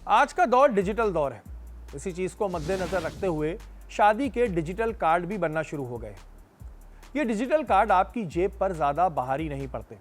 आज का दौर डिजिटल दौर है। इसी चीज़ को मद्देनजर रखते हुए शादी के डिजिटल कार्ड भी बनना शुरू हो गए। ये डिजिटल कार्ड आपकी जेब पर ज़्यादा बाहरी नहीं पड़ते।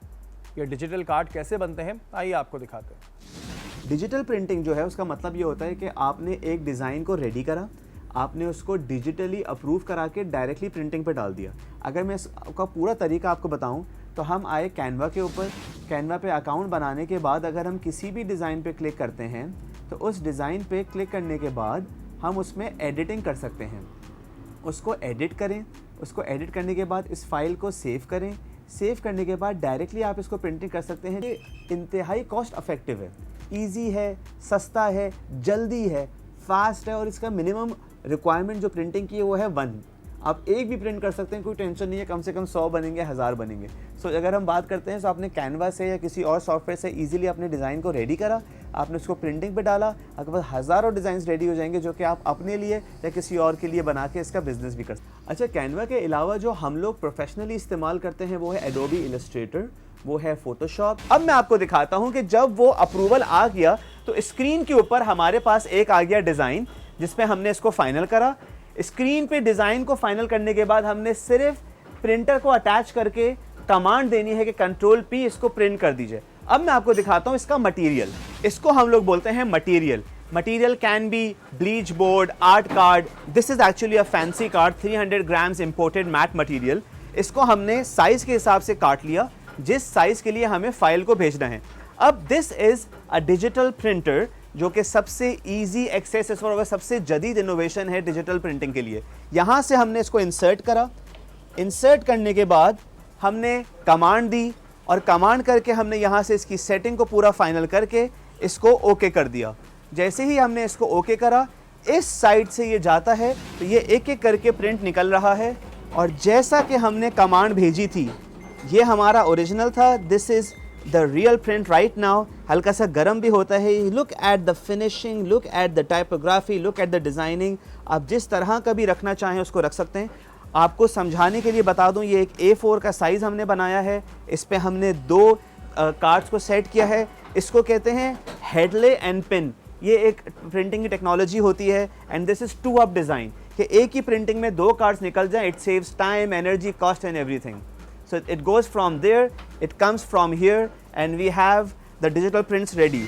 ये डिजिटल कार्ड कैसे बनते हैं, आइए आपको दिखाते हैं। डिजिटल प्रिंटिंग जो है उसका मतलब ये होता है कि आपने एक डिज़ाइन को रेडी करा, आपने उसको डिजिटली अप्रूव करा के डायरेक्टली प्रिंटिंग पे डाल दिया। अगर मैं इसका पूरा तरीका आपको बताऊं तो हम आए कैनवा के ऊपर। कैनवा पे अकाउंट बनाने के बाद अगर हम किसी भी डिज़ाइन पे क्लिक करते हैं तो उस डिज़ाइन पे क्लिक करने के बाद हम उसमें एडिटिंग कर सकते हैं। उसको एडिट करें, उसको एडिट करने के बाद इस फाइल को सेव करें। सेव करने के बाद डायरेक्टली आप इसको प्रिंटिंग कर सकते हैं। ये इंतहाई कॉस्ट इफेक्टिव है, ईजी है, सस्ता है, जल्दी है, फास्ट है और इसका मिनिमम रिक्वायरमेंट जो प्रिंटिंग की है वो है 1। आप एक भी प्रिंट कर सकते हैं, कोई टेंशन नहीं है। कम से कम 100 बनेंगे, 1000 बनेंगे। सो अगर हम बात करते हैं तो आपने कैनवा से या किसी और सॉफ्टवेयर से इजीली अपने डिज़ाइन को रेडी करा, आपने उसको प्रिंटिंग पे डाला, आपके पास हज़ारों डिज़ाइंस रेडी हो जाएंगे जो कि आप अपने लिए या किसी और के लिए बना के इसका बिजनेस भी कर सकते हैं। अच्छा, कैनवा के अलावा जो हम लोग प्रोफेशनली इस्तेमाल करते हैं वो है एडोबी इलस्ट्रेटर, वो है फोटोशॉप। अब मैं आपको दिखाता हूँ कि जब वो अप्रूवल आ गया तो स्क्रीन के ऊपर हमारे पास एक आ गया डिज़ाइन जिसमें हमने इसको फाइनल करा। स्क्रीन पे डिज़ाइन को फाइनल करने के बाद हमने सिर्फ प्रिंटर को अटैच करके कमांड देनी है कि Ctrl+P इसको प्रिंट कर दीजिए। अब मैं आपको दिखाता हूँ इसका मटेरियल। इसको हम लोग बोलते हैं material. Material can be bleach board, art card. This is actually a fancy card, 300 grams imported matte material. इसको हमने साइज के हिसाब से काट लिया, जिस साइज के लिए हमें फाइल को भेजना है। अब this is a digital printer जो कि सबसे इजी एक्सेस और सबसे जदीद इनोवेशन है डिजिटल प्रिंटिंग के लिए। यहाँ से हमने इसको इंसर्ट करा। इंसर्ट करने के बाद हमने कमांड दी और कमांड करके हमने यहाँ से इसकी सेटिंग को पूरा फाइनल करके इसको ओके कर दिया। जैसे ही हमने इसको ओके करा, इस साइड से ये जाता है तो ये एक एक करके प्रिंट निकल रहा है। और जैसा कि हमने कमांड भेजी थी, ये हमारा ओरिजिनल था। This is the real print right now. हल्का सा गर्म भी होता है। Look at the finishing, look at the typography, look at the designing. आप जिस तरह का भी रखना चाहें उसको रख सकते हैं। आपको समझाने के लिए बता दूं, ये एक A4 का साइज़ हमने बनाया है। इस पे हमने 2 कार्ड्स को सेट किया है। इसको कहते हैं हेडले एंड पिन। ये एक प्रिंटिंग की टेक्नोलॉजी होती है and this is 2 up design कि एक ही प्रिंटिंग में 2 कार्ड्स निकल जाएं। It saves time, energy, cost and everything. So it goes from there, it comes from here, and we have the digital prints ready.